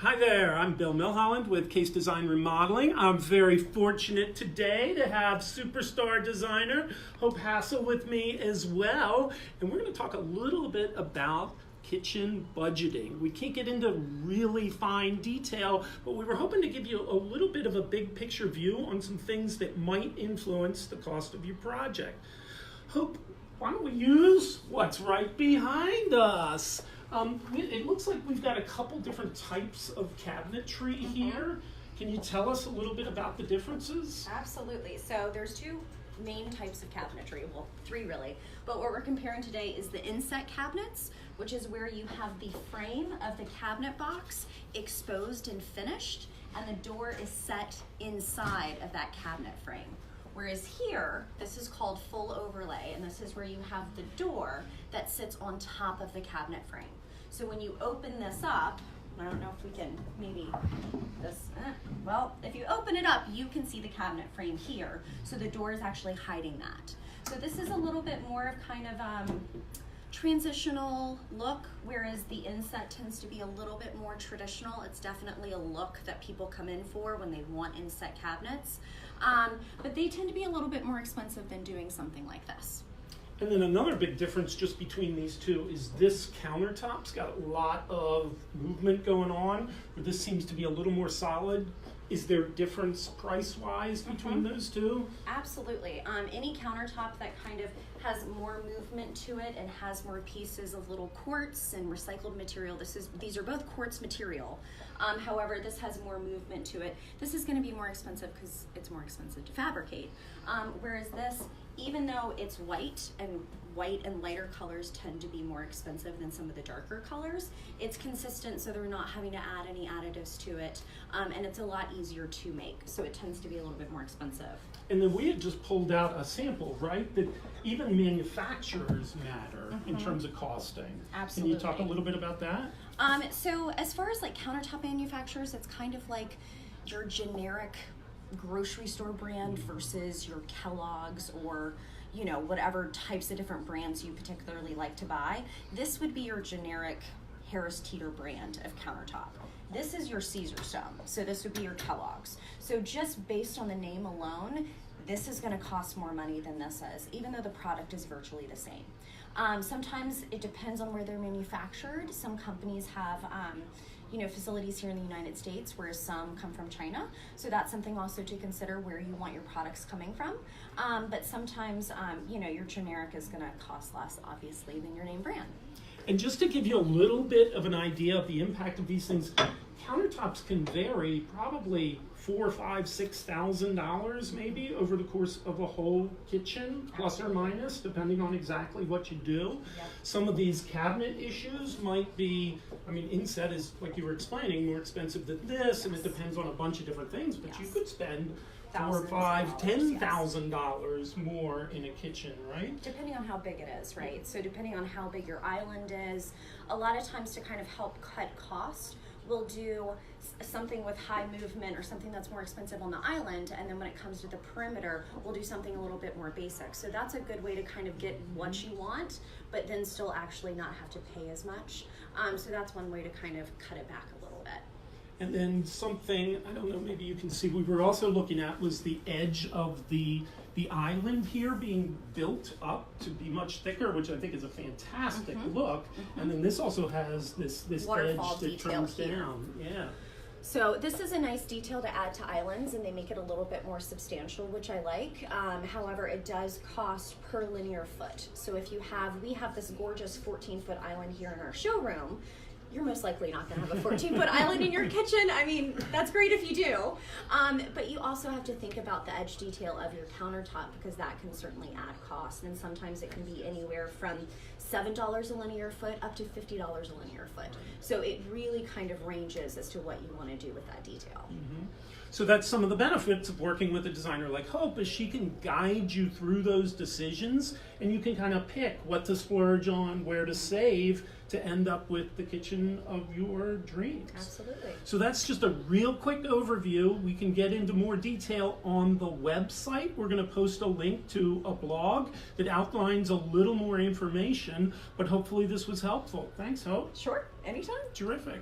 Hi there, I'm Bill Milholland with Case Design Remodeling. I'm very fortunate today to have superstar designer Hope Hassell with me as well. And we're going to talk a little bit about kitchen budgeting. We can't get into really fine detail, but we were hoping to give you a little bit of a big picture view on some things that might influence the cost of your project. Hope, why don't we use what's right behind us? It looks like we've got a couple different types of cabinetry here. Can you tell us a little bit about the differences? Absolutely. So there's two main types of cabinetry, well, three really. But what we're comparing today is the inset cabinets, which is where you have the frame of the cabinet box exposed and finished, and the door is set inside of that cabinet frame. Whereas here, this is called full overlay, and this is where you have the door that sits on top of the cabinet frame. So when you open this up, I don't know if we can maybe, well, if you open it up, you can see the cabinet frame here. So the door is actually hiding that. So this is a little bit more of kind of transitional look, whereas the inset tends to be a little bit more traditional. It's definitely a look that people come in for when they want inset cabinets. But they tend to be a little bit more expensive than doing something like this. And then another big difference just between these two is this countertop's got a lot of movement going on, where this seems to be a little more solid. Is there a difference price-wise between those two? Absolutely. Any countertop that kind of has more movement to it and has more pieces of little quartz and recycled material, these are both quartz material. However, this has more movement to it. This is going to be more expensive because it's more expensive to fabricate. Whereas this, even though it's white and lighter colors tend to be more expensive than some of the darker colors, it's consistent, so they're not having to add any additives to it, and it's a lot easier to make, so it tends to be a little bit more expensive. And then we had just pulled out a sample, right? That even manufacturers matter in terms of costing. Absolutely. Can you talk a little bit about that? So as far as like countertop manufacturers, it's kind of like your generic grocery store brand versus your Kellogg's or whatever types of different brands you particularly like to buy. This would be your generic Harris Teeter brand of countertop. This is your Caesar Stone, so this would be your Kellogg's. So just based on the name alone, this is going to cost more money than this is, even though the product is virtually the same. Sometimes it depends on where they're manufactured. Some companies have facilities here in the United States, whereas some come from China. So that's something also to consider where you want your products coming from. But sometimes, your generic is going to cost less, obviously, than your name brand. And just to give you a little bit of an idea of the impact of these things, countertops can vary probably $4,000, $5,000, $6,000 maybe over the course of a whole kitchen, plus or minus, depending on exactly what you do. Yep. Some of these cabinet issues might be, inset is, like you were explaining, more expensive than this, and it depends on a bunch of different things, but you could spend $4,000, $5,000, $10,000 more in a kitchen, right? Depending on how big it is, right? So depending on how big your island is, a lot of times to kind of help cut cost, we'll do something with high movement or something that's more expensive on the island, and then when it comes to the perimeter, we'll do something a little bit more basic. So that's a good way to kind of get what you want, but then still actually not have to pay as much. So that's one way to kind of cut it back a little bit. And then something, I don't know, maybe you can see, we were also looking at was the edge of the island here being built up to be much thicker, which I think is a fantastic look. And then this also has this Waterfall edge that turns down. Yeah. So this is a nice detail to add to islands, and they make it a little bit more substantial, which I like. However, it does cost per linear foot. So if we have this gorgeous 14-foot island here in our showroom, you're most likely not going to have a 14-foot island in your kitchen. That's great if you do. But you also have to think about the edge detail of your countertop, because that can certainly add cost. And sometimes it can be anywhere from $7 a linear foot up to $50 a linear foot. So it really kind of ranges as to what you want to do with that detail. So that's some of the benefits of working with a designer like Hope, is she can guide you through those decisions, and you can kind of pick what to splurge on, where to save, to end up with the kitchen of your dreams. Absolutely. So that's just a real quick overview. We can get into more detail on the website. We're going to post a link to a blog that outlines a little more information, but hopefully this was helpful. Thanks, Hope. Sure, anytime. Terrific.